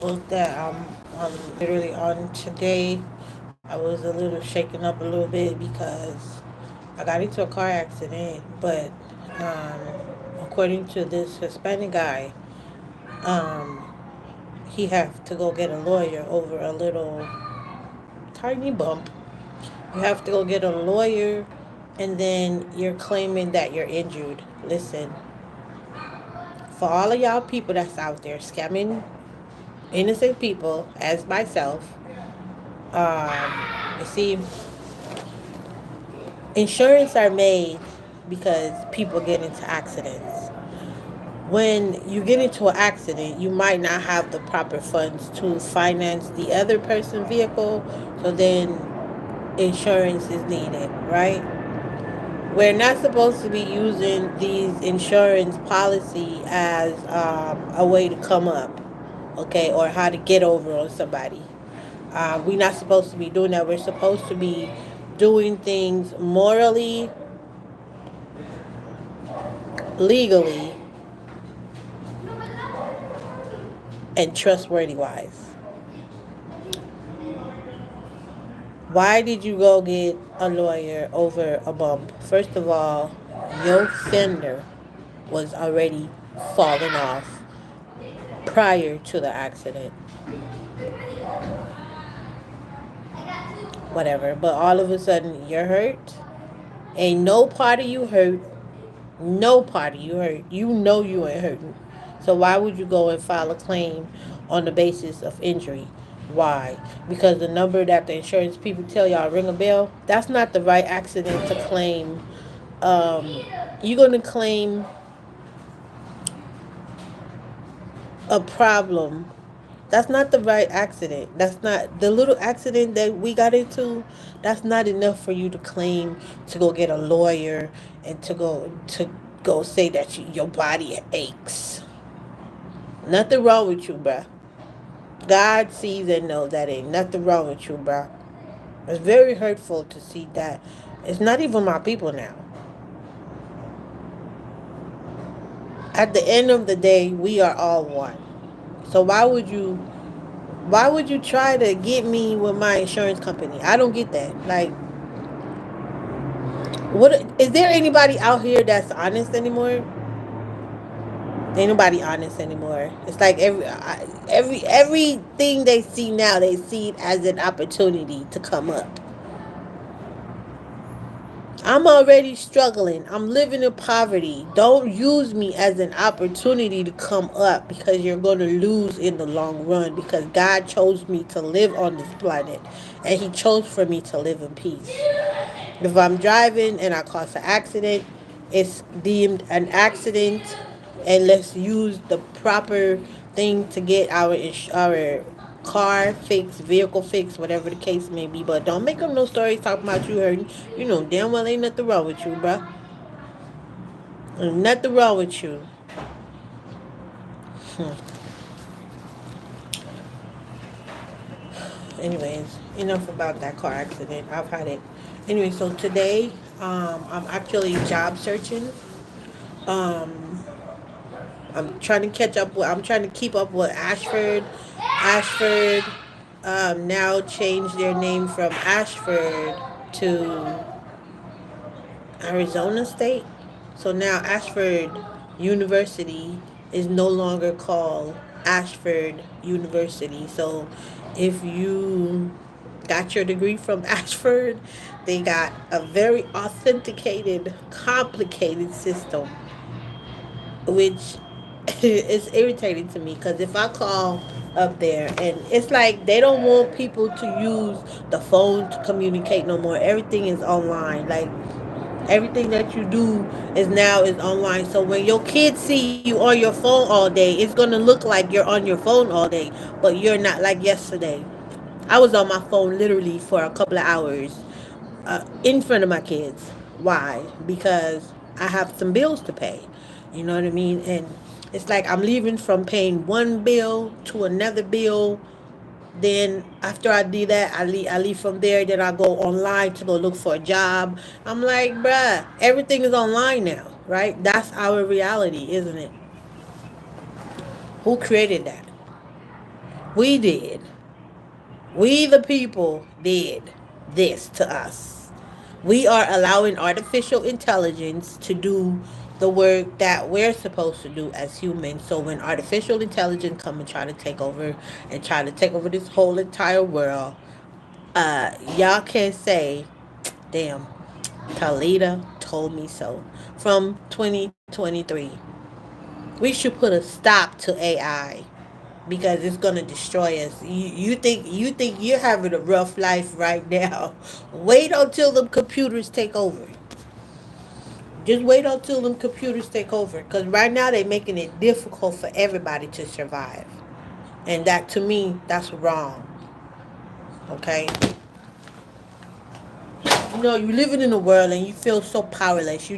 that I'm literally on today. I was a little shaken up a little bit because I got into a car accident, but um, according to this Hispanic guy, um, he have to go get a lawyer over a little tiny bump. You have to go get a lawyer, and then you're claiming that you're injured. Listen, for all of y'all people that's out there scamming innocent people, as myself, you see, insurance are made because people get into accidents. When you get into an accident, you might not have the proper funds to finance the other person's vehicle, so then insurance is needed, right? We're not supposed to be using these insurance policy as a way to come up, okay, or how to get over on somebody. We're not supposed to be doing that. We're supposed to be doing things morally, legally, and trustworthy wise. Why did you go get a lawyer over a bump? First of all, your fender was already falling off prior to the accident. Whatever. But all of a sudden, you're hurt. Ain't no part of you hurt. No part of you hurt. You know you ain't hurting. So why would you go and file a claim on the basis of injury? Why? Because the number that the insurance people tell y'all ring a bell, that's not the right accident to claim. Um, you're going to claim a problem. That's not the right accident. That's not the little accident that we got into. That's not enough for you to claim to go get a lawyer and to go say that your body aches. Nothing wrong with you, bruh. God sees and knows that ain't nothing wrong with you, bruh. It's very hurtful to see that. It's not even my people now. At the end of the day, we are all one. So why would you try to get me with my insurance company? I don't get that. Like, what is there anybody out here that's honest anymore? Ain't nobody honest anymore. It's like everything they see now, they see it as an opportunity to come up. I'm already struggling. I'm living in poverty. Don't use me as an opportunity to come up because you're going to lose in the long run because God chose me to live on this planet and He chose for me to live in peace. If I'm driving and I cause an accident, it's deemed an accident, and let's use the proper thing to get our car fixed, vehicle fixed, whatever the case may be. But don't make up no stories talking about you hurting. You know damn well ain't nothing wrong with you, bruh. Ain't nothing wrong with you. Anyways, enough about that car accident. I've had it. Anyway, so today, I'm actually job searching. Um, I'm trying to catch up with. I'm trying to keep up with Ashford. Ashford now changed their name from Ashford to Arizona State. So now Ashford University is no longer called Ashford University. So if you got your degree from Ashford, they got a very authenticated, complicated system, which is irritating to me because if I call up there and it's like they don't want people to use the phone to communicate no more. Everything is online. Like everything that you do is online. So when your kids see you on your phone all day, it's gonna look like you're on your phone all day, but you're not. Like yesterday, I was on my phone literally for a couple of hours in front of my kids. Why? Because I have some bills to pay. You know what I mean? And it's like I'm leaving from paying one bill to another bill. Then after I do that, I leave from there. Then I go online to go look for a job. I'm like, bruh, everything is online now, right? That's our reality, isn't it? Who created that? We did. We, the people, did this to us. We are allowing artificial intelligence to do the work that we're supposed to do as humans. So when artificial intelligence come and try to take over and try to take over this whole entire world, y'all can say, damn, Talita told me so. From 2023. We should put a stop to AI because it's gonna destroy us. You think you're having a rough life right now. Wait until the computers take over. Just wait until them computers take over. Because right now they're making it difficult for everybody to survive. And that, to me, that's wrong. Okay? You're living in a world and you feel so powerless. I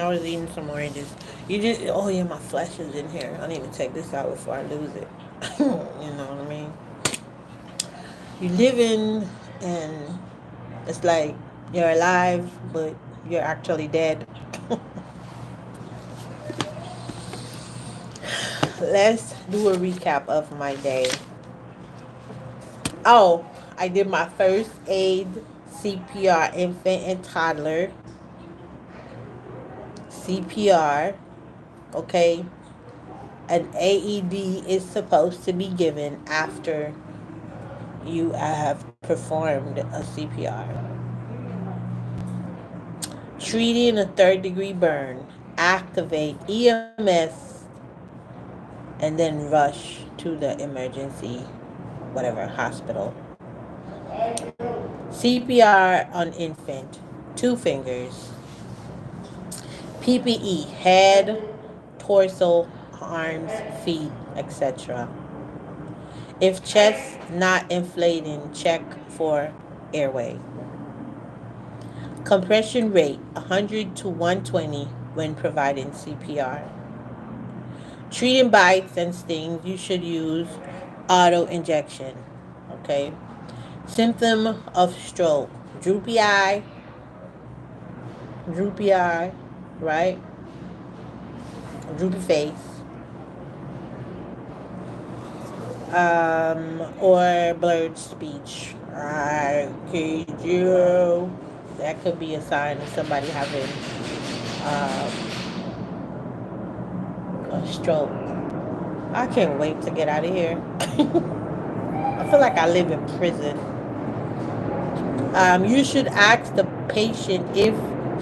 was eating some oranges. Oh yeah, my flesh is in here. I need to take this out before I lose it. You know what I mean? You live in, and it's like you're alive, but you're actually dead. Let's do a recap of my day. Oh, I did my first aid CPR, infant and toddler CPR. Okay, an AED is supposed to be given after you have performed a CPR. Treating a third-degree burn, activate EMS, and then rush to the emergency, whatever, hospital. CPR on infant, 2 fingers. PPE, head, torso, arms, feet, etc. If chest not inflating, check for airway. Compression rate 100 to 120 when providing CPR. Treating bites and stings, you should use auto injection. Okay. Symptom of stroke: droopy eye, right? Droopy face, or blurred speech. I kid you. That could be a sign of somebody having a stroke. I can't wait to get out of here. I feel like I live in prison. You should ask the patient if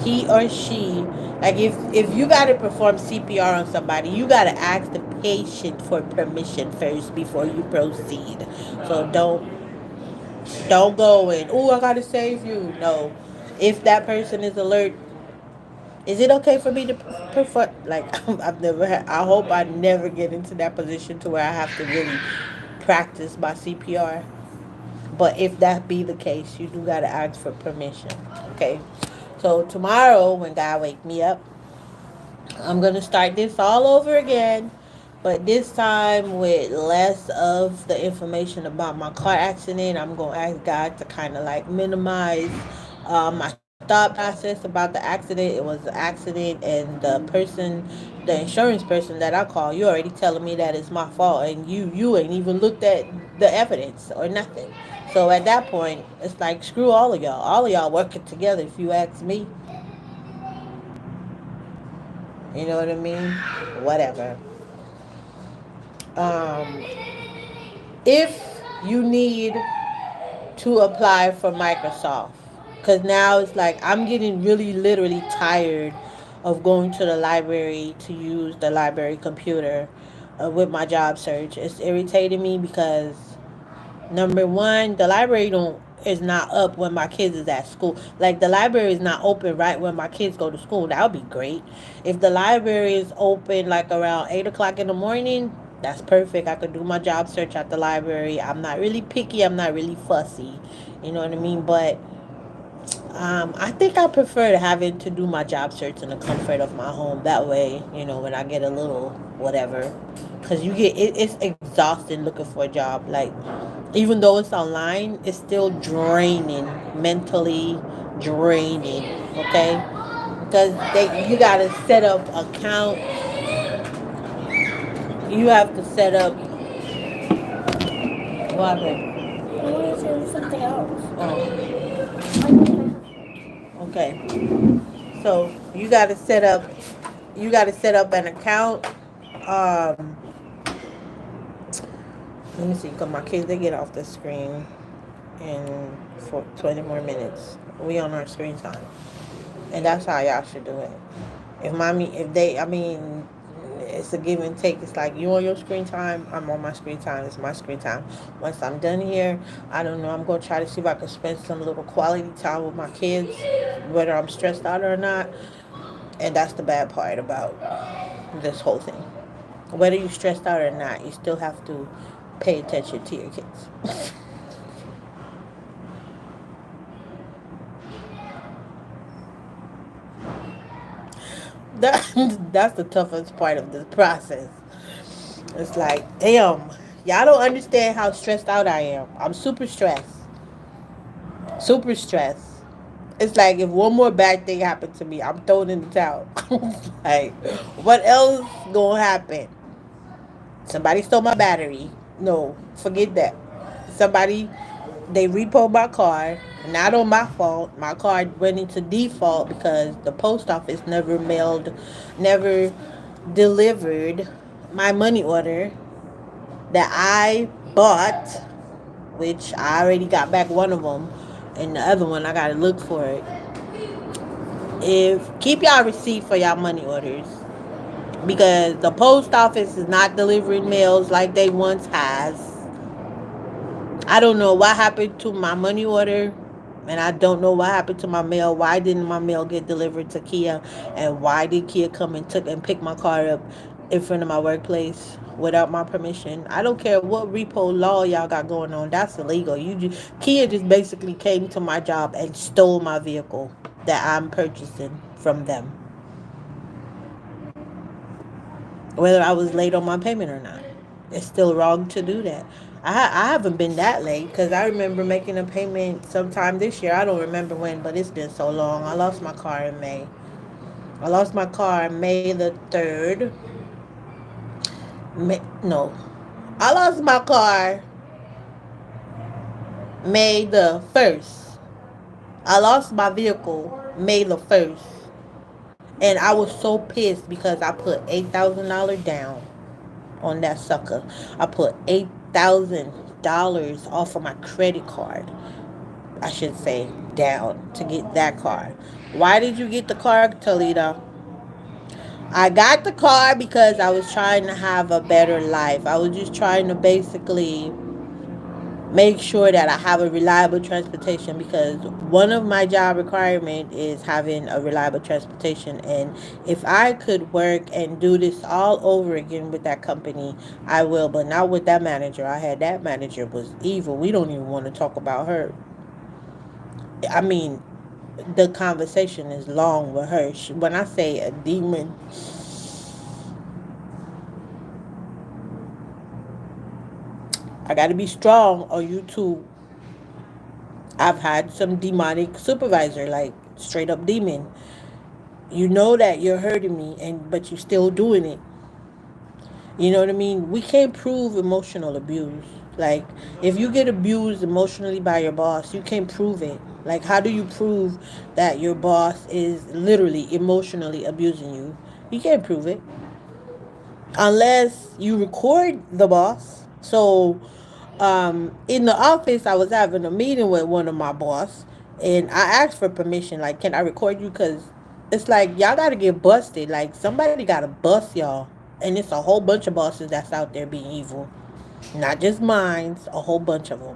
he or she, like, if you got to perform CPR on somebody, you got to ask the patient for permission first before you proceed. So don't go in, oh, I got to save you. No. If that person is alert, is it okay for me to perform, like, I've never had, I hope I never get into that position to where I have to really practice my CPR. But if that be the case, you do gotta ask for permission. Okay. So tomorrow, when God wake me up, I'm gonna start this all over again, but this time with less of the information about my car accident. I'm gonna ask God to kind of like minimize my thought process about the accident. It was an accident, and the insurance person that I call, you already telling me that it's my fault, and you ain't even looked at the evidence or nothing. So at that point, it's like screw all of y'all. All of y'all working together. If you ask me, you know what I mean. Whatever. Um, if you need to apply for Microsoft, because now it's like I'm getting really literally tired of going to the library to use the library computer with my job search. It's irritating me because, number one, the library don't is not up when my kids is at school. Like, the library is not open right when my kids go to school. That would be great. If the library is open like around 8 o'clock in the morning, that's perfect. I could do my job search at the library. I'm not really picky. I'm not really fussy. You know what I mean? But I think I prefer to having to do my job search in the comfort of my home. That way, when I get a little whatever, because it's exhausting looking for a job. Like, even though it's online, it's still draining, mentally draining. Okay, because you gotta set up accounts. You have to set up What happened? I wanted to do something else. Oh, I need my husband. okay. So you gotta set up an account. Um, let me see, cause my kids they get off the screen in for 20 more minutes. We on our screen time, and that's how y'all should do it. If they, I mean, it's a give and take. It's like you on your screen time, I'm on my screen time. It's my screen time. Once I'm done here, I don't know. I'm gonna try to see if I can spend some little quality time with my kids, whether I'm stressed out or not. And that's the bad part about this whole thing. Whether you're stressed out or not, you still have to pay attention to your kids. That's the toughest part of this process. It's like, damn, y'all don't understand how stressed out I am. I'm super stressed. Super stressed. It's like if one more bad thing happened to me, I'm thrown in the towel. Like, what else gonna happen? Somebody stole my battery. No, forget that. Somebody, they repoed my car. Not on my fault. My car went into default because the post office never delivered my money order that I bought, which I already got back one of them, and the other one I gotta look for it. If keep y'all receipt for y'all money orders because the post office is not delivering mails like they once has. I don't know what happened to my money order, and I don't know what happened to my mail. Why didn't my mail get delivered to Kia, and why did Kia come and took and pick my car up in front of my workplace without my permission? I don't care what repo law y'all got going on. That's illegal. Kia just basically came to my job and stole my vehicle that I'm purchasing from them, whether I was late on my payment or not. It's still wrong to do that. I haven't been that late because I remember making a payment sometime this year. I don't remember when, but it's been so long. I lost my car in May. I lost my car May the 3rd. No. I lost my car May the 1st. I lost my vehicle May the 1st. And I was so pissed because I put $8,000 down on that sucker. I put $8,000 off of my credit card. I should say down to get that car. Why did you get the car, Toledo? I got the car because I was trying to have a better life. I was just trying to basically make sure that I have a reliable transportation because one of my job requirement is having a reliable transportation, and if I could work and do this all over again with that company, I will, but not with that manager. I had that manager was evil. We don't even want to talk about her. I mean, the conversation is long with her. When I say a demon, I got to be strong or you too. I've had some demonic supervisor, like straight up demon. You know that you're hurting me, and but you're still doing it. You know what I mean? We can't prove emotional abuse. Like, if you get abused emotionally by your boss, you can't prove it. Like, how do you prove that your boss is literally emotionally abusing you? You can't prove it unless you record the boss. So, in the office, I was having a meeting with one of my boss, and I asked for permission. Like, can I record you? Because it's like y'all got to get busted. Like, somebody got to bust y'all, and it's a whole bunch of bosses that's out there being evil, not just mine. A whole bunch of them.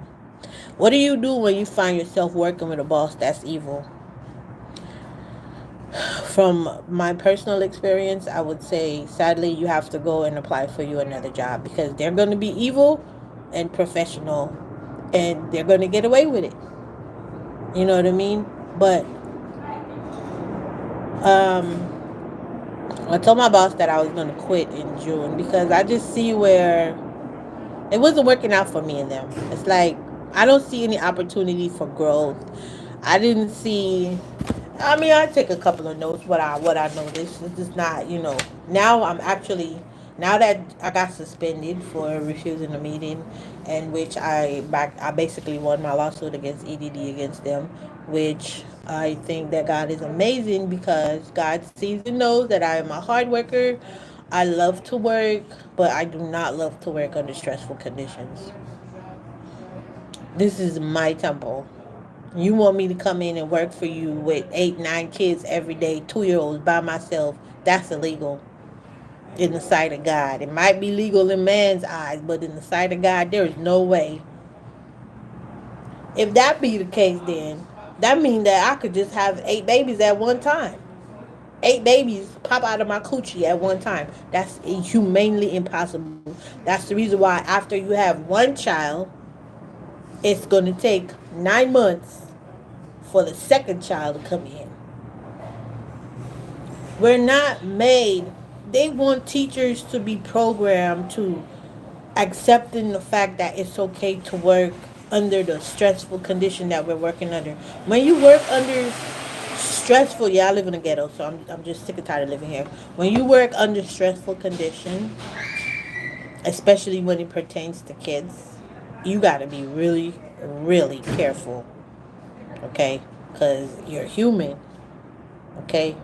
What do you do when you find yourself working with a boss that's evil? From my personal experience, I would say sadly you have to go and apply for you another job because they're going to be evil and professional and they're going to get away with it. You know what I mean? But um I told my boss that I was going to quit in June because I just see where it wasn't working out for me and them. It's like I don't see any opportunity for growth. I didn't see. I mean, I take a couple of notes. What I noticed. It's just not. Now I'm actually Now that I got suspended for refusing a meeting, in which I basically won my lawsuit against EDD against them, which I think that God is amazing because God sees and knows that I am a hard worker. I love to work, but I do not love to work under stressful conditions. This is my temple. You want me to come in and work for you with 8, 9 kids every day, 2 year olds by myself? That's illegal in the sight of God. It might be legal in man's eyes, but in the sight of God, there is no way. If that be the case, then that means that I could just have 8 babies at one time. 8 babies pop out of my coochie at one time. That's humanely impossible. That's the reason why after you have one child, it's going to take 9 months for the second child to come in. We're not made. They want teachers to be programmed to accepting the fact that it's okay to work under the stressful condition that we're working under. When you work under stressful, yeah, I live in a ghetto, so I'm just sick and tired of living here. When you work under stressful condition, especially when it pertains to kids, you got to be really, really careful, okay? Because you're human, okay?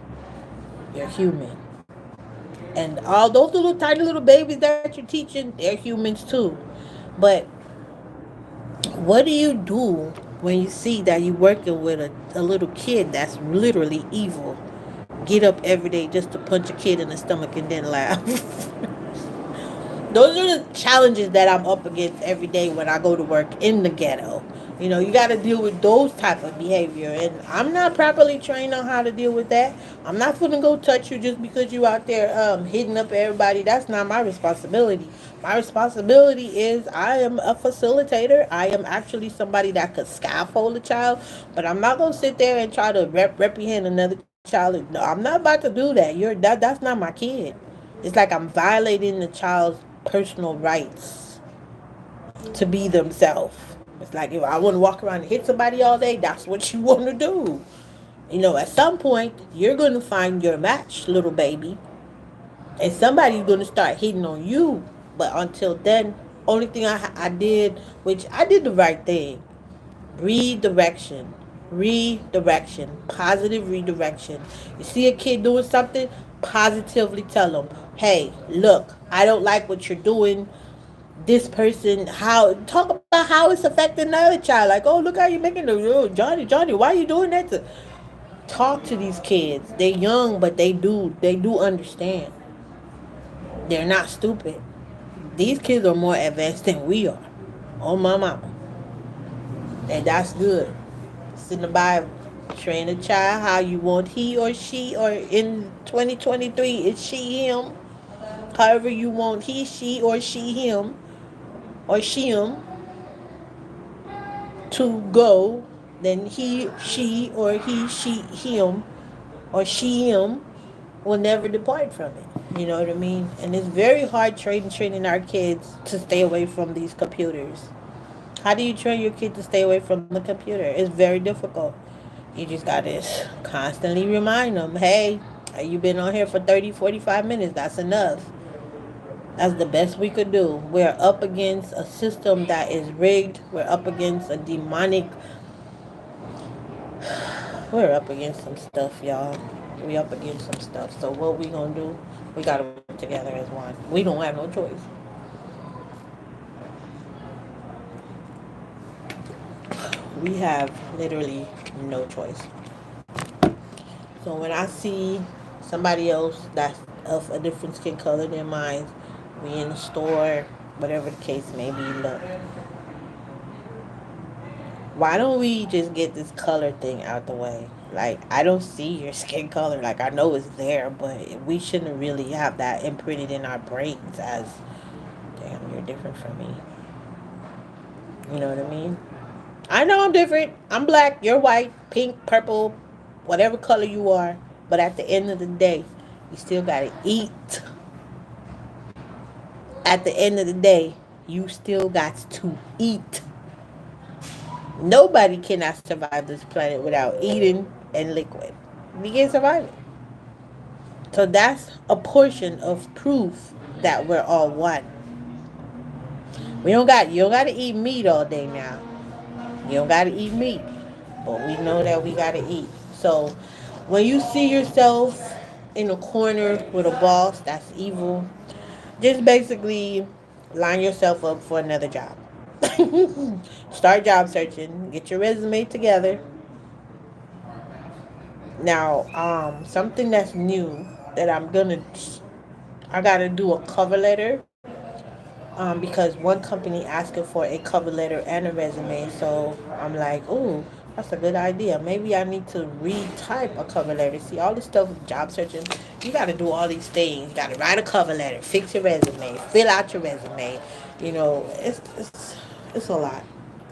You're human. And all those little tiny little babies that you're teaching, they're humans too. But what do you do when you see that you're working with a little kid that's literally evil? Get up every day just to punch a kid in the stomach and then laugh. Those are the challenges that I'm up against every day when I go to work in the ghetto. You got to deal with those type of behavior, and I'm not properly trained on how to deal with that. I'm not gonna go touch you just because you out there hitting up everybody. That's not my responsibility. My responsibility is I am a facilitator. I am actually somebody that could scaffold a child, but I'm not gonna sit there and try to reprehend another child. No, I'm not about to do that. That's not my kid. It's like I'm violating the child's personal rights to be themselves. It's like if I want to walk around and hit somebody all day, that's what you want to do. At some point, you're going to find your match, little baby. And somebody's going to start hitting on you. But until then, only thing I did, which I did the right thing, redirection. Redirection. Positive redirection. You see a kid doing something, positively tell them, hey, look, I don't like what you're doing. This person, how talk about how it's affecting the other child. Like, oh, look how you're making the Johnny, why are you doing that? Talk to these kids. They're young, but they do understand. They're not stupid. These kids are more advanced than we are. Oh my mama. And that's good. It's in the Bible. Train a child how you want he or she, or in 2023, it's she, him. However you want he, she, or she, him, or she, him to go, then he, she, or he, she, him, or she, him will never depart from it. You know what I mean? And it's very hard training our kids to stay away from these computers. How do you train your kid to stay away from the computer? It's very difficult. You just gotta constantly remind them, hey, you've been on here for 30, 45 minutes. That's enough. That's the best we could do. We're up against a system that is rigged. We're up against a demonic. We're up against some stuff, y'all. We up against some stuff. So what we gonna do? We gotta work together as one. We don't have no choice. We have literally no choice. So when I see somebody else that's of a different skin color than mine, we in the store, whatever the case may be, look, why don't we just get this color thing out the way? Like, I don't see your skin color. Like, I know it's there, but we shouldn't really have that imprinted in our brains as, damn, you're different from me. You know what I mean? I know I'm different. I'm black. You're white, pink, purple, whatever color you are. But at the end of the day, you still got to eat. At the end of the day, you still got to eat. Nobody cannot survive this planet without eating and liquid. We can't survive it. So that's a portion of proof that we're all one. You don't gotta eat meat all day now. You don't gotta eat meat. But we know that we gotta eat. So when you see yourself in a corner with a boss that's evil, just basically line yourself up for another job. Start job searching, get your resume together. Now, something that's new that I gotta do a cover letter, because one company asking for a cover letter and a resume. So I'm like, oh, that's a good idea. Maybe I need to retype a cover letter. See, all this stuff with job searching, you got to do all these things. You got to write a cover letter, fix your resume, fill out your resume. It's a lot.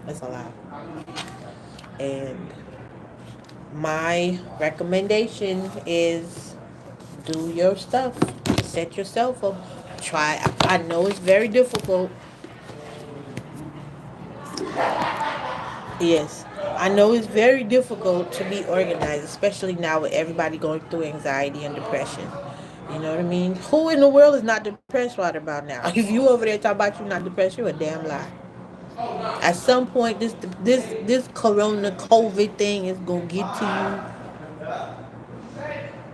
It's a lot. And my recommendation is do your stuff. Set yourself up. Try. I know it's very difficult. Yes. I know it's very difficult to be organized, especially now with everybody going through anxiety and depression. You know what I mean? Who in the world is not depressed right about now? If you over there talking about you not depressed, you're a damn lie. At some point, this Corona COVID thing is gonna get to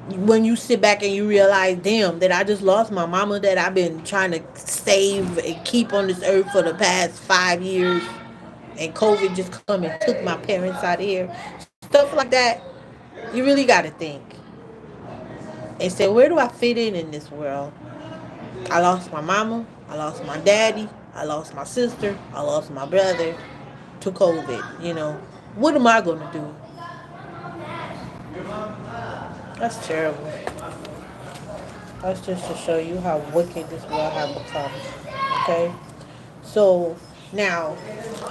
you when you sit back and you realize, damn, that I just lost my mama that I've been trying to save and keep on this earth for the past 5 years, and COVID just come and took my parents out of here. Stuff like that, you really got to think and say, where do I fit in this world? I lost my mama, I lost my daddy, I lost my sister, I lost my brother to COVID. What am I going to do? That's terrible. That's just to show you how wicked this world has become. Okay? So now,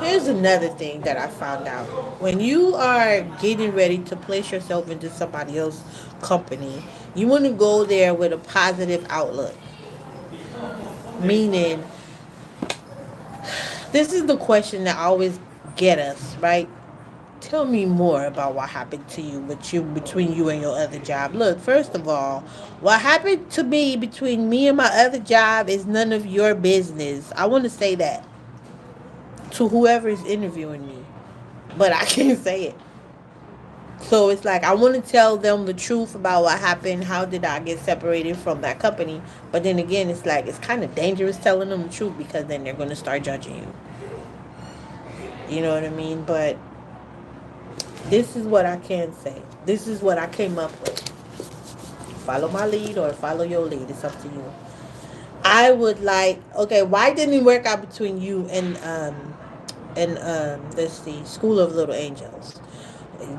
here's another thing that I found out. When you are getting ready to place yourself into somebody else's company, you want to go there with a positive outlook. Meaning, this is the question that always get us, right? Tell me more about what happened to you, between you and your other job. Look, first of all, what happened to me between me and my other job is none of your business. I want to say that to whoever is interviewing me, but I can't say it. So it's like I want to tell them the truth about what happened. How did I get separated from that company? But then again, it's like it's kind of dangerous telling them the truth because then they're going to start judging you. You know what I mean? But this is what I can say. This is what I came up with. Follow my lead or follow your lead. It's up to you. I would like. Okay, why didn't it work out between you and let's see, School of Little Angels?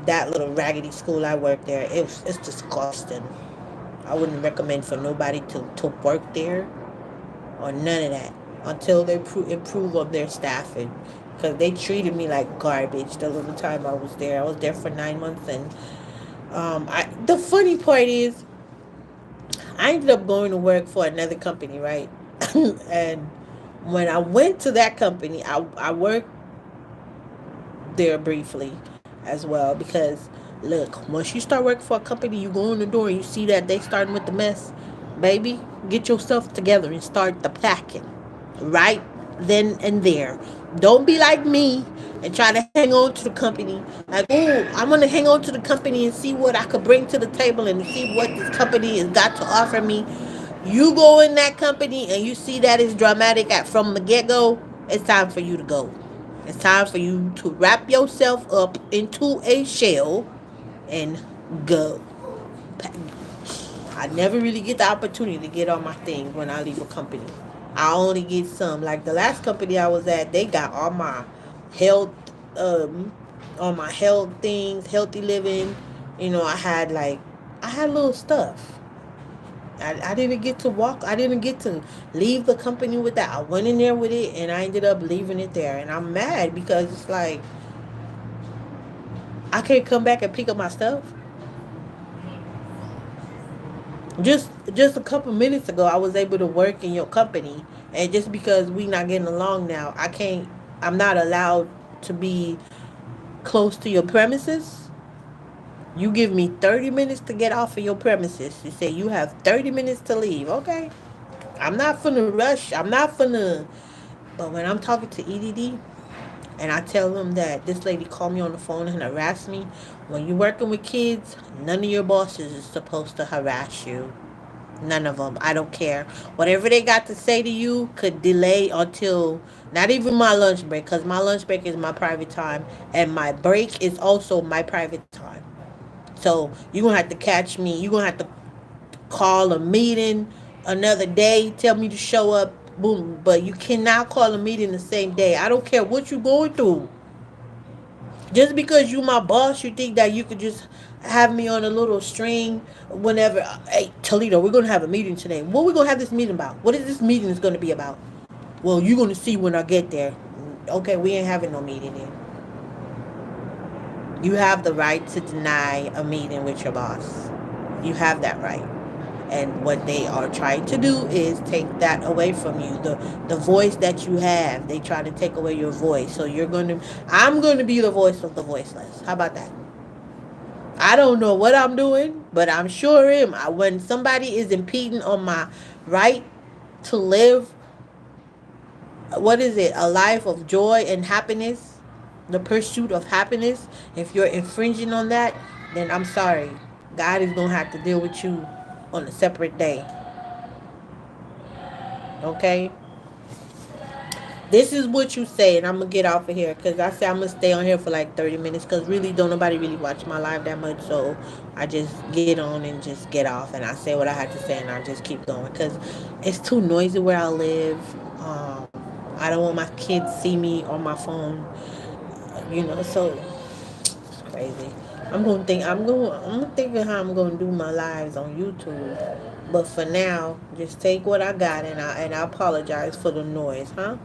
That little raggedy school I worked there. It's disgusting. I wouldn't recommend for nobody to work there or none of that until they improve on their staffing, because they treated me like garbage the little time I was there. I was there for 9 months, and the funny part is I ended up going to work for another company, right? And when I went to that company, I worked there briefly as well, because look, once you start working for a company, you go in the door and you see that they starting with the mess, baby, get yourself together and start the packing right then and there. Don't be like me and try to hang on to the company like, oh, I'm gonna hang on to the company and see what I could bring to the table and see what this company has got to offer me. You go in that company and you see that it's dramatic from the get-go, it's time for you to go. It's time for you to wrap yourself up into a shell and go. I never really get the opportunity to get on my things when I leave a company. I only get some. Like the last company I was at, they got health, um, all my health things, healthy living. I had little stuff. I didn't get to walk. I didn't get to leave the company with that. I went in there with it, and I ended up leaving it there. And I'm mad because it's like I can't come back and pick up my stuff. Just a couple minutes ago, I was able to work in your company, and just because we not getting along now, I can't. I'm not allowed to be close to your premises. You give me 30 minutes to get off of your premises. You say you have 30 minutes to leave. Okay, I'm not finna rush. I'm not finna. But when I'm talking to EDD and I tell them that this lady called me on the phone and harassed me, when you're working with kids, none of your bosses is supposed to harass you. None of them. I don't care. Whatever they got to say to you could delay until not even my lunch break, because my lunch break is my private time, and my break is also my private time. So you're gonna have to catch me. You're gonna have to call a meeting another day, tell me to show up, boom. But you cannot call a meeting the same day. I don't care what you're going through. Just because you my boss, you think that you could just have me on a little string whenever. Hey, Toledo, we're gonna have a meeting today. What we gonna have this meeting about? What is this meeting is gonna be about? Well, you're gonna see when I get there. Okay, we ain't having no meeting then. You have the right to deny a meeting with your boss. You have that right. And what they are trying to do is take that away from you. The voice that you have, they try to take away your voice. So I'm gonna be the voice of the voiceless. How about that? I don't know what I'm doing, but I'm sure am. When somebody is impeding on my right to live, what is it? A life of joy and happiness, the pursuit of happiness. If you're infringing on that, then I'm sorry. God is gonna have to deal with you on a separate day. Okay? This is what you say, and I'm gonna get off of here because I say I'm gonna stay on here for like 30 minutes because really don't nobody really watch my live that much. So I just get on and just get off, and I say what I had to say, and I just keep going because it's too noisy where I live. I don't want my kids see me on my phone, So it's crazy. I'm thinking how I'm gonna do my lives on YouTube. But for now, just take what I got, and I apologize for the noise, huh?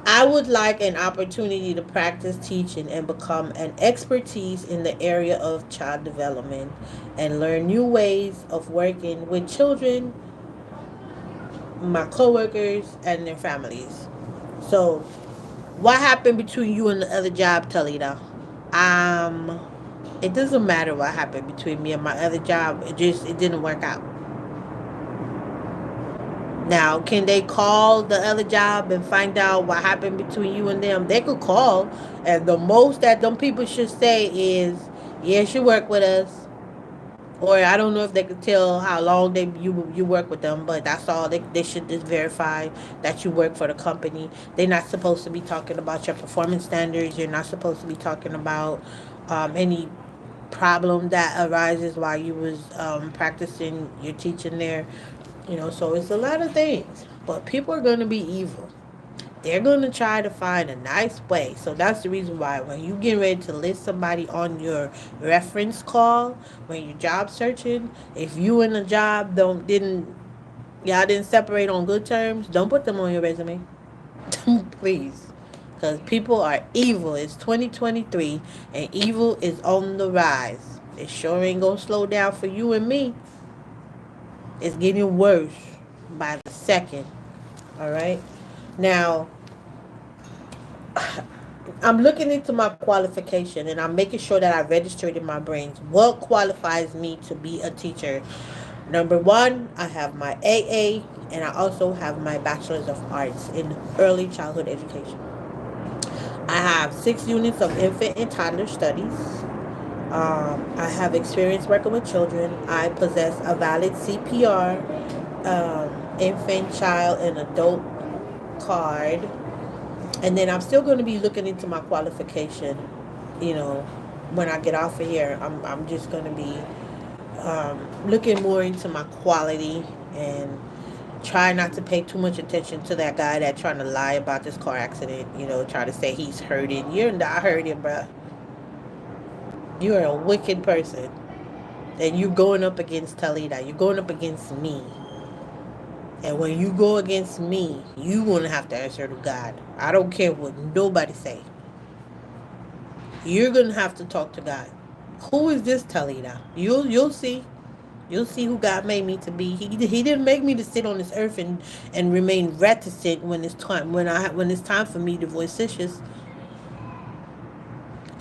I would like an opportunity to practice teaching and become an expertise in the area of child development and learn new ways of working with children, my coworkers, and their families. So, what happened between you and the other job, Talita? Um, it doesn't matter what happened between me and my other job. It didn't work out. Now, can they call the other job and find out what happened between you and them? They could call, and the most that them people should say is, "Yes, you work with us." Or I don't know if they could tell how long you work with them, but that's all. They should just verify that you work for the company. They're not supposed to be talking about your performance standards. You're not supposed to be talking about any problem that arises while you was practicing your teaching there. So it's a lot of things. But people are going to be evil. They're going to try to find a nice way. So that's the reason why when you get ready to list somebody on your reference call, when you're job searching, if you and the job y'all didn't separate on good terms, don't put them on your resume. Please. Because people are evil. It's 2023 and evil is on the rise. It sure ain't going to slow down for you and me. It's getting worse by the second. All right. Now, I'm looking into my qualification and I'm making sure that I registered in my brains what qualifies me to be a teacher. Number one, I have my AA and I also have my Bachelor's of Arts in Early Childhood Education. I have 6 units of infant and toddler studies. I have experience working with children. I possess a valid CPR, infant, child, and adult card. And then I'm still going to be looking into my qualification, you know, when I get off of here. I'm just going to be looking more into my quality and try not to pay too much attention to that guy that trying to lie about this car accident, try to say he's hurting. You're not hurting, bruh. You're a wicked person. And you're going up against Talita. You're going up against me. And when you go against me, you're going to have to answer to God. I don't care what nobody say. You're going to have to talk to God. Who is this Talita? You'll see. You'll see who God made me to be. He didn't make me to sit on this earth and remain reticent when it's time for me to voice issues.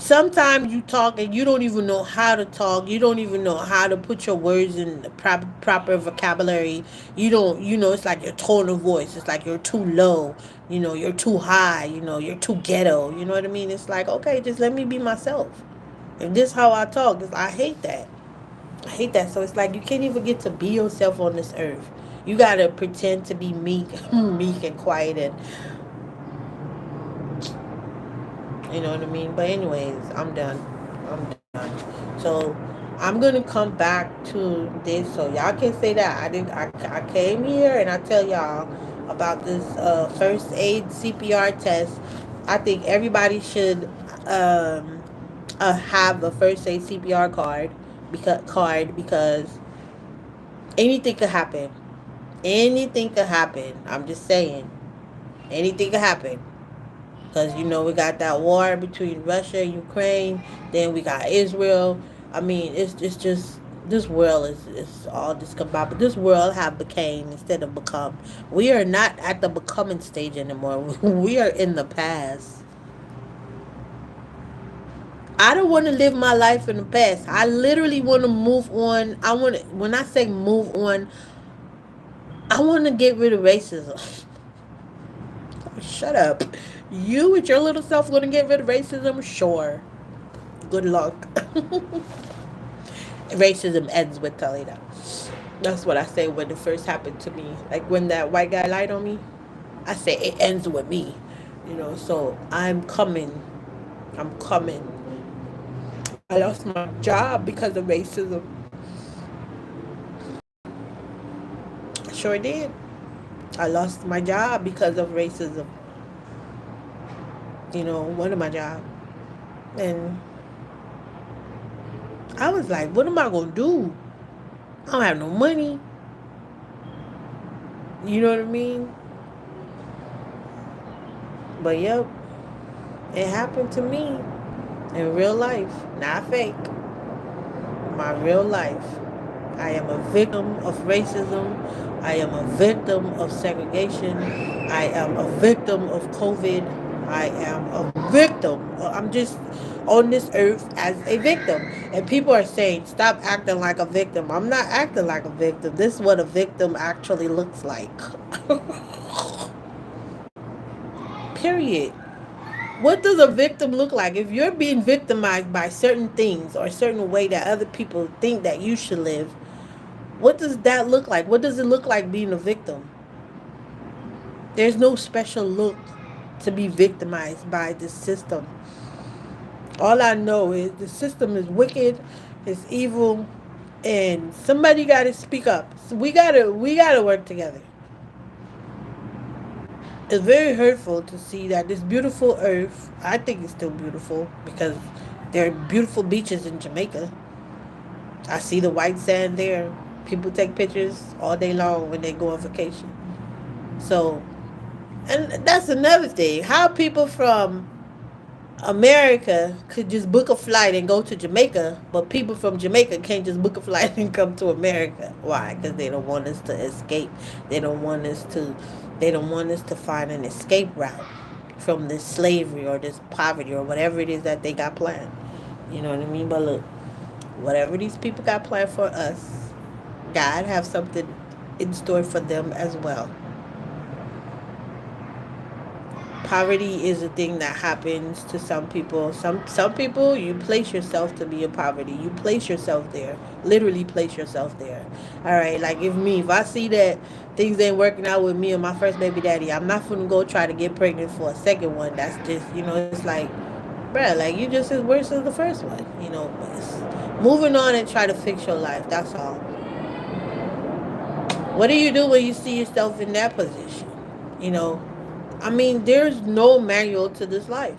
sometimes you talk and you don't even know how to talk. You don't even know how to put your words in the proper vocabulary. You don't, it's like your tone of voice. It's like you're too low. You're too high. You're too ghetto. You know what I mean? It's like, okay, just let me be myself. If this how I talk, I hate that. I hate that. So it's like you can't even get to be yourself on this earth. You gotta pretend to be meek, meek and quiet, and you know what I mean. But anyways, I'm done. I'm done. So I'm gonna come back to this, so y'all can say that I did. I came here and I tell y'all about this first aid CPR test. I think everybody should have a first aid CPR because anything could happen. Anything could happen. I'm just saying, anything could happen. Because we got that war between Russia and Ukraine. Then we got Israel. I mean, it's just this world is all discombobulated. But this world have became instead of become. We are not at the becoming stage anymore. We are in the past. I don't want to live my life in the past. I literally want to move on. When I say move on, I want to get rid of racism. Shut up. You with your little self going to get rid of racism? Sure. Good luck. Racism ends with Toledo. That's what I say when it first happened to me. Like when that white guy lied on me, I say it ends with me. So I'm coming. I'm coming. I lost my job because of racism. I sure did. I lost my job because of racism. One of my jobs. And I was like, what am I going to do? I don't have no money. You know what I mean? But yep, it happened to me in real life, not fake. My real life. I am a victim of racism. I am a victim of segregation. I am a victim of COVID. I am a victim. I'm just on this earth as a victim. And people are saying, stop acting like a victim. I'm not acting like a victim. This is what a victim actually looks like. Period. What does a victim look like? If you're being victimized by certain things or a certain way that other people think that you should live, what does that look like? What does it look like being a victim? There's no special look to be victimized by this system. All I know is the system is wicked, it's evil, and somebody got to speak up. So we gotta work together. It's very hurtful to see that this beautiful earth, I think it's still beautiful because there are beautiful beaches in Jamaica. I see the white sand there. People take pictures all day long when they go on vacation. So, and that's another thing. How people from America could just book a flight and go to Jamaica, but people from Jamaica can't just book a flight and come to America. Why? Because they don't want us to escape. They don't want us to. They don't want us to find an escape route from this slavery or this poverty or whatever it is that they got planned. You know what I mean? But look, whatever these people got planned for us, God have something in store for them as well. Poverty is a thing that happens to some people. Some people you place yourself to be in poverty. You place yourself there. Literally place yourself there. Alright, like if I see that things ain't working out with me and my first baby daddy, I'm not gonna go try to get pregnant for a second one. That's just it's like, bruh, like you just as worse as the first one. Moving on and try to fix your life. That's all. What do you do when you see yourself in that position? You know, I mean, there's no manual to this life.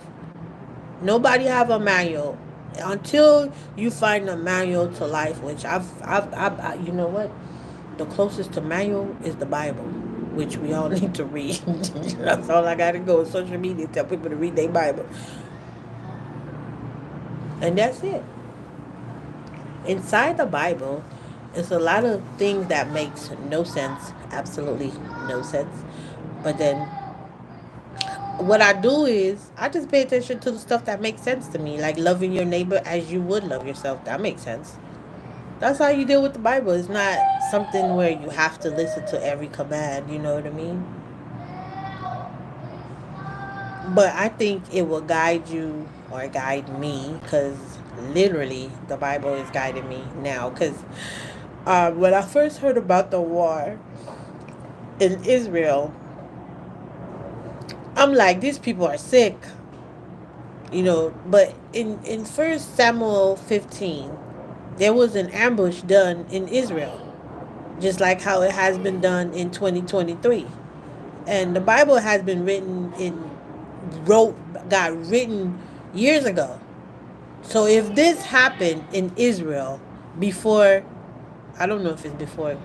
Nobody have a manual until you find a manual to life. Which you know what? The closest to manual is the Bible, which we all need to read. That's all I gotta go on social media, tell people to read their Bible, and that's it. Inside the Bible, it's a lot of things that makes no sense, absolutely no sense. But then what I do is I just pay attention to the stuff that makes sense to me, like loving your neighbor as you would love yourself. That makes sense. That's how you deal with the Bible. It's not something where you have to listen to every command. You know what I mean? But I think it will guide you or guide me, because literally the Bible is guiding me now. Because when I first heard about the war in Israel, I'm like, these people are sick, you know. But in First Samuel 15, there was an ambush done in Israel, just like how it has been done in 2023. And the Bible has been wrote, got written years ago. So if this happened in Israel before, I don't know if it's before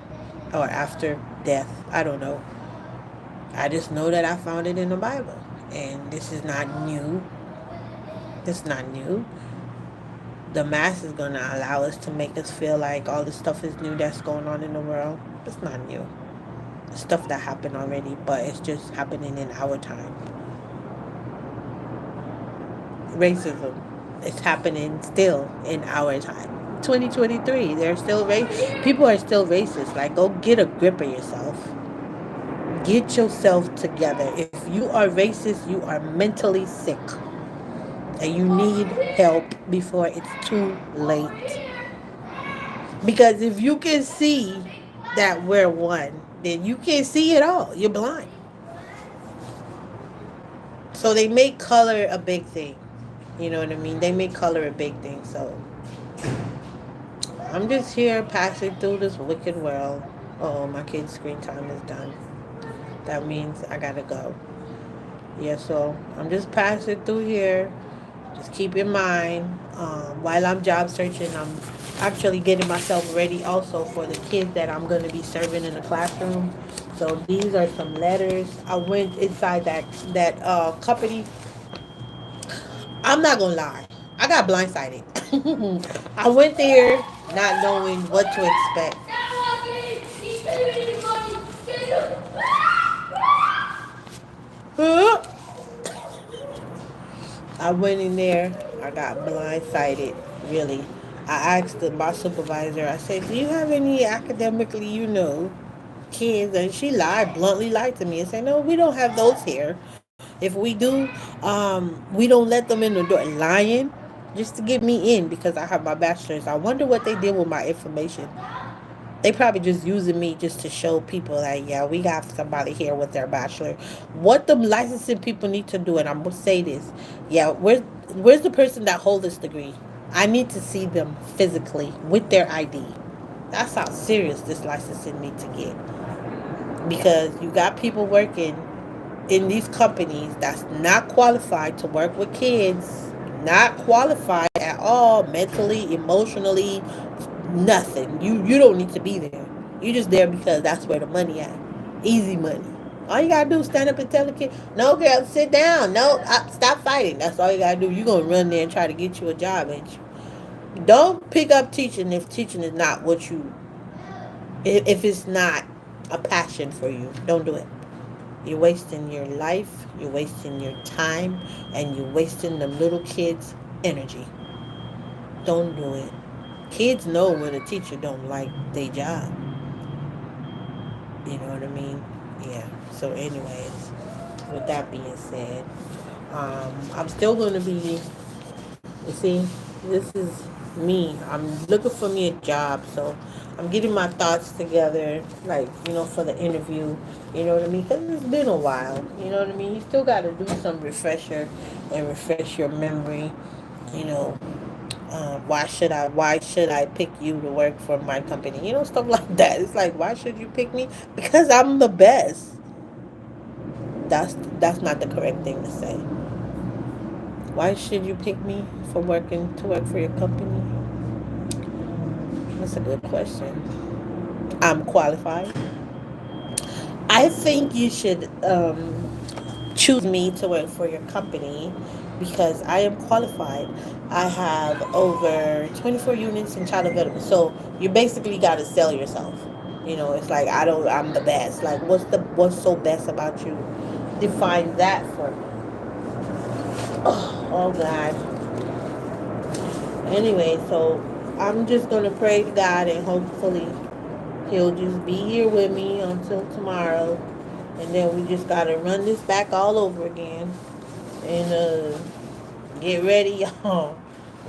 or after death, I don't know. I just know that I found it in the Bible. And this is not new. It's not new. The mass is going to allow us to make us feel like all this stuff is new that's going on in the world. It's not new. It's stuff that happened already, but it's just happening in our time. Racism is happening still in our time. 2023, they're still people are still racist. Like, go get a grip of yourself. Get yourself together. If you are racist, you are mentally sick, and you need help before it's too late. Because if you can see that we're one, then you can't see it all. You're blind. So they make color a big thing. You know what I mean? They make color a big thing. So I'm just here passing through this wicked world. Oh, my kid's screen time is done. That means I gotta go. Yeah, so I'm just passing through here. Just keep in mind, while I'm job searching, I'm actually getting myself ready also for the kids that I'm going to be serving in the classroom. So these are some letters. I went inside that company. I'm not gonna lie, I got blindsided. I went there not knowing what to expect. I went in there. I got blindsided. Really, I asked my supervisor. I said, "Do you have any academically, kids?" And she bluntly lied to me and said, "No, we don't have those here. If we do, we don't let them in the door." Lying, just to get me in because I have my bachelor's. I wonder what they did with my information. They probably just using me just to show people that, yeah, we got somebody here with their bachelor. What the licensing people need to do, and I'm gonna say this, yeah, where's the person that holds this degree? I need to see them physically with their ID. That's how serious this licensing need to get, because you got people working in these companies that's not qualified to work with kids, not qualified at all, mentally, emotionally, nothing. You don't need to be there. You just there because that's where the money at. Easy money. All you gotta do is stand up and tell the kid, "No, girl, sit down. No, stop fighting." That's all you gotta do. You gonna run there and try to get you a job, ain't you? Don't pick up teaching if teaching is not what you. If it's not a passion for you, don't do it. You're wasting your life. You're wasting your time, and you're wasting the little kids' energy. Don't do it. Kids know when a teacher don't like their job. You know what I mean? Yeah. So, anyways, with that being said, I'm still going to be. You see, this is me. I'm looking for me a job, so I'm getting my thoughts together, like, for the interview. You know what I mean? Because it's been a while. You know what I mean? You still got to do some refresher and refresh your memory. You know, why should I pick you to work for my company? Stuff like that. It's like, why should you pick me? Because I'm the best. That's not the correct thing to say. Why should you pick me for working to work for your company? That's a good question. I'm qualified. I think you should choose me to work for your company because I am qualified. I have over 24 units in child development. So you basically got to sell yourself. It's like, I'm the best. Like, what's so best about you? Define that for me. Oh God. Anyway, so I'm just gonna pray to God and hopefully He'll just be here with me until tomorrow, and then we just gotta run this back all over again. And get ready, y'all.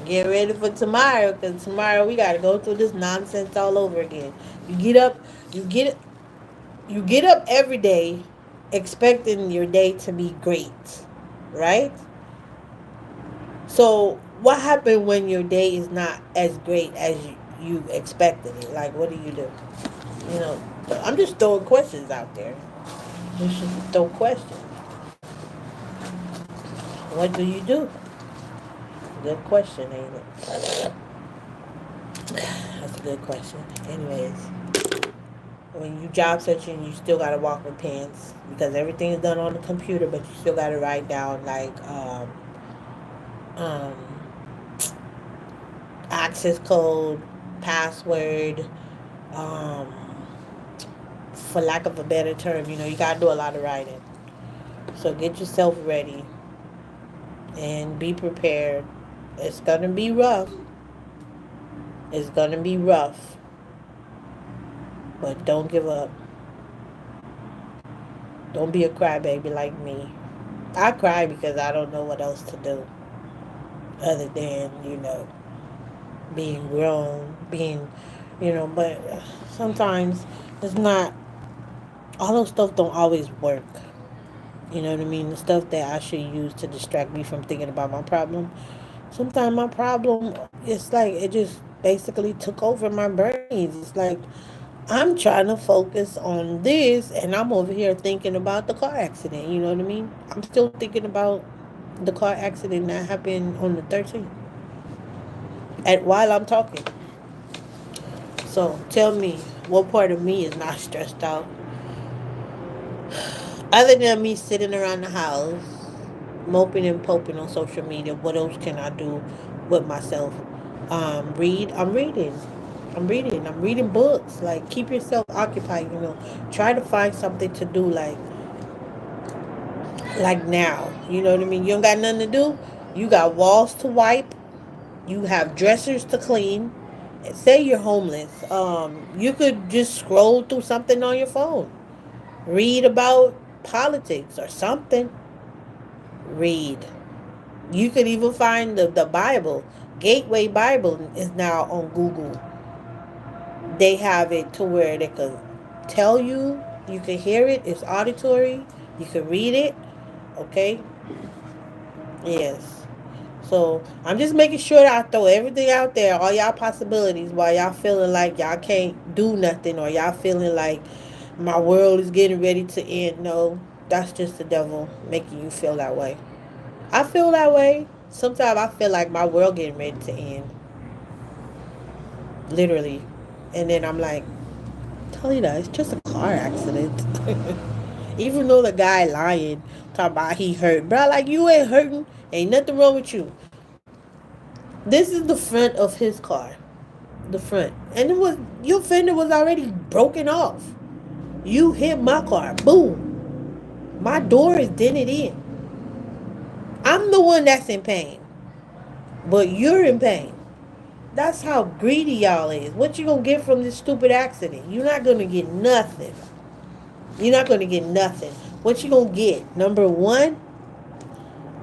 Get ready for tomorrow, cause tomorrow we gotta go through this nonsense all over again. You get up, you get you get up every day, expecting your day to be great, right? So what happened when your day is not as great as you expected it? Like, what do you do? You know, I'm just throwing questions out there. Just throw questions. What do you do? Good question, ain't it? That's a good question. Anyways, when you job searching, you still gotta walk with pens because everything is done on the computer, but you still gotta write down like um, access code, password, um, for lack of a better term, you gotta do a lot of writing. So get yourself ready and be prepared. It's gonna be rough. It's gonna be rough, but don't give up. Don't be a crybaby like me. I cry because I don't know what else to do other than, being grown, but sometimes it's not, all those stuff don't always work. You know what I mean? The stuff that I should use to distract me from thinking about my problem. Sometimes my problem, it's like it just basically took over my brains. It's like I'm trying to focus on this and I'm over here thinking about the car accident. You know what I mean? I'm still thinking about the car accident that happened on the 13th while I'm talking. So tell me, what part of me is not stressed out? Other than me sitting around the house, moping and poping on social media, what else can I do with myself? Read. I'm reading. I'm reading books. Like, keep yourself occupied. Try to find something to do. Like now. You know what I mean. You don't got nothing to do. You got walls to wipe. You have dressers to clean. Say you're homeless. You could just scroll through something on your phone. Read about politics or something. Read. You could even find the Bible. Gateway Bible is now on Google. They have it to where they could tell you. You can hear it. It's auditory. You can read it. Okay? Yes. So I'm just making sure that I throw everything out there, all y'all possibilities, while y'all feeling like y'all can't do nothing or y'all feeling like my world is getting ready to end. No, that's just the devil making you feel that way. I feel that way. Sometimes I feel like my world getting ready to end. Literally. And then I'm like, tell you that it's just a car accident. Even though the guy lying, talking about he hurt. Bro, like, you ain't hurting. Ain't nothing wrong with you. This is the front of his car. The front. And it was, your fender was already broken off. You hit my car. Boom. My door is dented in. I'm the one that's in pain. But you're in pain. That's how greedy y'all is. What you gonna get from this stupid accident? You're not gonna get nothing. You're not gonna get nothing. What you gonna get? Number one,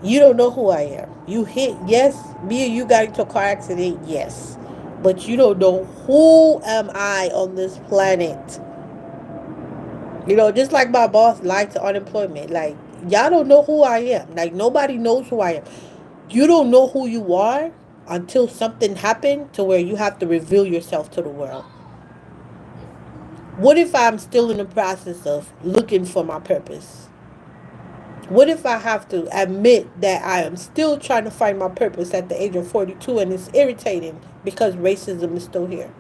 you don't know who I am. You hit, yes, me and you got into a car accident, yes. But you don't know who am I on this planet. Just like my boss lied to unemployment. Like, y'all don't know who I am. Like, nobody knows who I am. You don't know who you are until something happened to where you have to reveal yourself to the world. What if I'm still in the process of looking for my purpose? What if I have to admit that I am still trying to find my purpose at the age of 42 and it's irritating because racism is still here?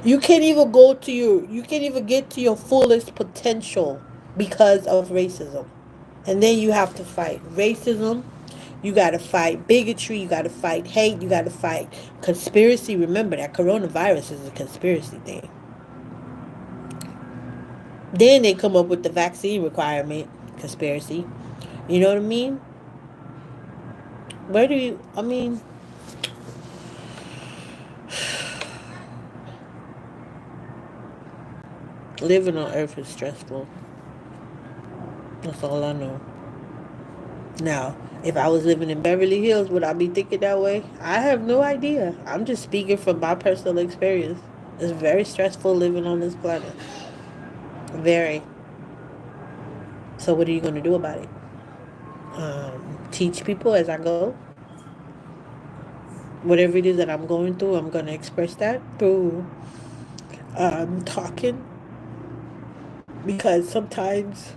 You can't even get to your fullest potential because of racism. And then you have to fight racism. You got to fight bigotry. You got to fight hate. You got to fight conspiracy. Remember that coronavirus is a conspiracy thing. Then they come up with the vaccine requirement conspiracy. You know what I mean? Where do you, I mean, living on Earth is stressful. That's all I know. Now, if I was living in Beverly Hills, would I be thinking that way? I have no idea. I'm just speaking from my personal experience. It's very stressful living on this planet. Very. So, what are you going to do about it? Teach people as I go. Whatever it is that I'm going through, I'm going to express that through talking, because sometimes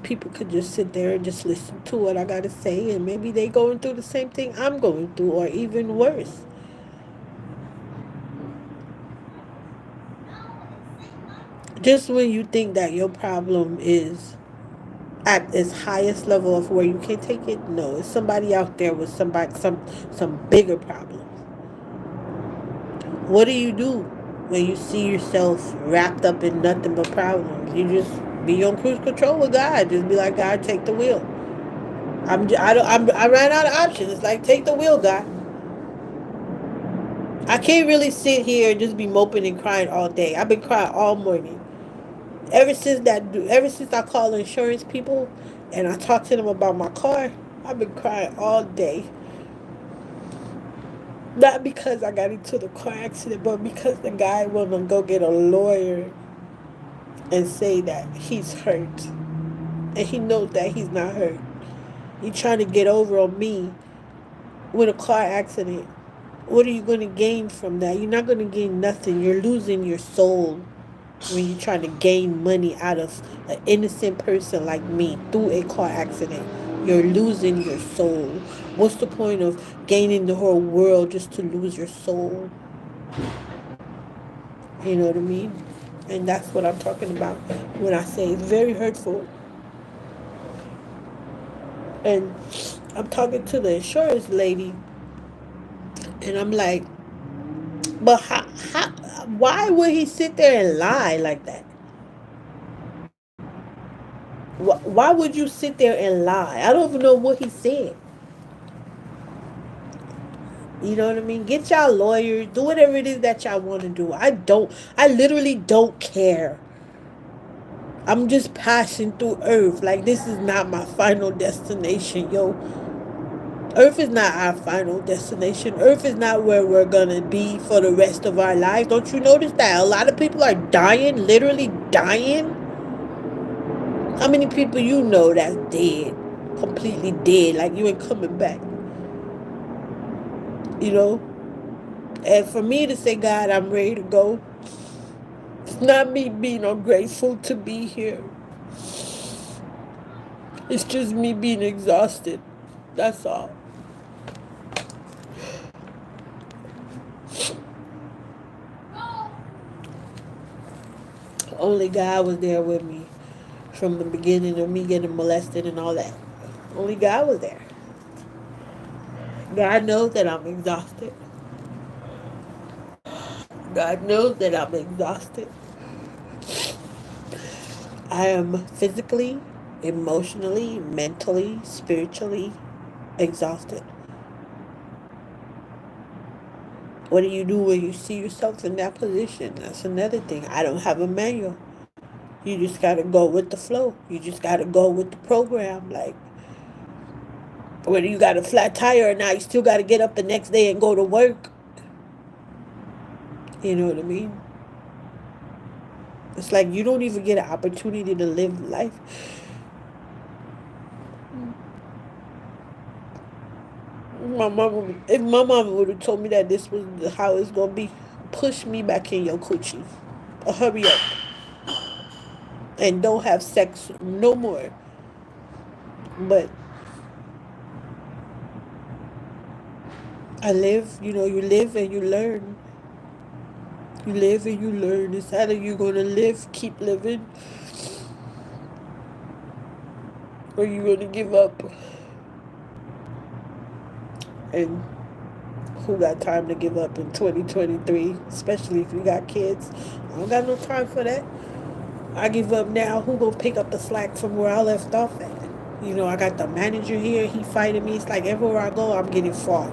people could just sit there and just listen to what I gotta say, and maybe they going through the same thing I'm going through, or even worse. Just when you think that your problem is at its highest level of where you can't take it, no, it's somebody out there with some bigger problems. What do you do when you see yourself wrapped up in nothing but problems? You just be on cruise control with God. Just be like, God, take the wheel. I ran out of options. It's like, take the wheel, God. I can't really sit here and just be moping and crying all day. I've been crying all morning. Ever since I called insurance people and I talked to them about my car, I've been crying all day. Not because I got into the car accident, but because the guy wanted to go get a lawyer and say that he's hurt. And he knows that he's not hurt. He's trying to get over on me with a car accident. What are you going to gain from that? You're not going to gain nothing. You're losing your soul when you're trying to gain money out of an innocent person like me through a car accident. You're losing your soul. What's the point of gaining the whole world just to lose your soul? You know what I mean? And that's what I'm talking about when I say it's very hurtful. And I'm talking to the insurance lady, and I'm like, but why would he sit there and lie like that? Why would you sit there and lie? I don't even know what he said. You know what I mean? Get y'all lawyers. Do whatever it is that y'all want to do. I literally don't care. I'm just passing through Earth. Like, this is not my final destination, yo. Earth is not our final destination. Earth is not where we're gonna be for the rest of our lives. Don't you notice that a lot of people are dying, literally dying? How many people you know that's dead, completely dead, like you ain't coming back? You know? And for me to say, God, I'm ready to go, it's not me being ungrateful to be here. It's just me being exhausted. That's all. Only God was there with me from the beginning of me getting molested and all that. Only God was there. God knows that I'm exhausted. God knows that I'm exhausted. I am physically, emotionally, mentally, spiritually exhausted. What do you do when you see yourself in that position? That's another thing. I don't have a manual. You just gotta go with the flow. You just gotta go with the program. Like, whether you got a flat tire or not, you still gotta get up the next day and go to work. You know what I mean? It's like you don't even get an opportunity to live life. If my mama would have told me that this was how it's gonna be, push me back in your coochie. Hurry up. And don't have sex no more. But I live, you live and you learn. You live and you learn. It's either you're gonna live, keep living, or you're gonna give up. And who got time to give up in 2023? Especially if you got kids. I don't got no time for that. I give up now. Who gonna pick up the slack from where I left off at? You know, I got the manager here. He fighting me. It's like everywhere I go, I'm getting fought.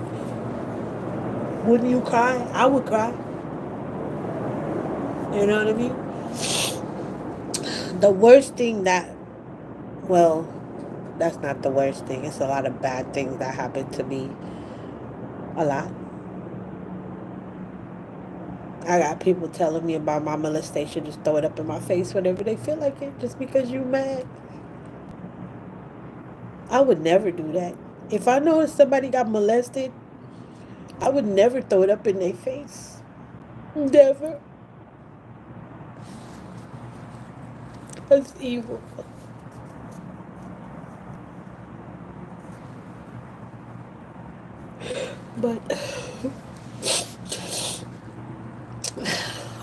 Wouldn't you cry? I would cry. You know what I mean? The worst thing that, well, that's not the worst thing. It's a lot of bad things that happen to me. A lot. I got people telling me about my molestation, just throw it up in my face whenever they feel like it, just because you mad. I would never do that. If I know somebody got molested, I would never throw it up in their face. Never. That's evil. But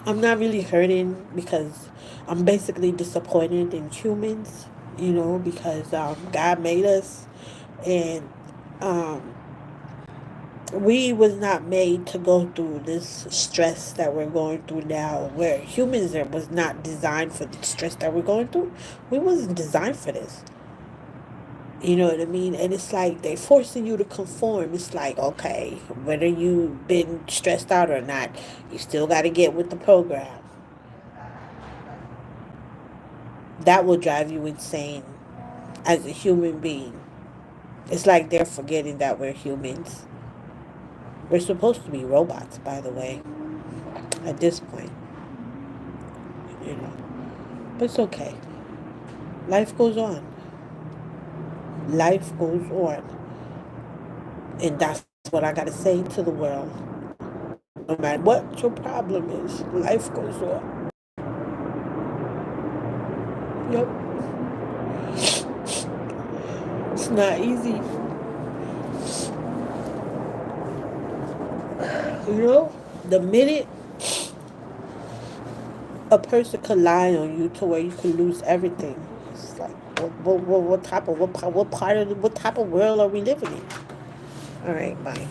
I'm not really hurting because I'm basically disappointed in humans, you know, because God made us, and um, we was not made to go through this stress that we're going through now. Where humans was not designed for the stress that we're going through. We wasn't designed for this. You know what I mean? And it's like they forcing you to conform. It's like, okay, whether you been stressed out or not, you still got to get with the program. That will drive you insane as a human being. It's like they're forgetting that we're humans. We're supposed to be robots, by the way, at this point, you know. But it's okay. Life goes on. Life goes on. And that's what I got to say to the world. No matter what your problem is, life goes on. Yep. It's not easy. You know, the minute a person could lie on you to where you could lose everything, it's like, what type of world are we living in? All right, bye.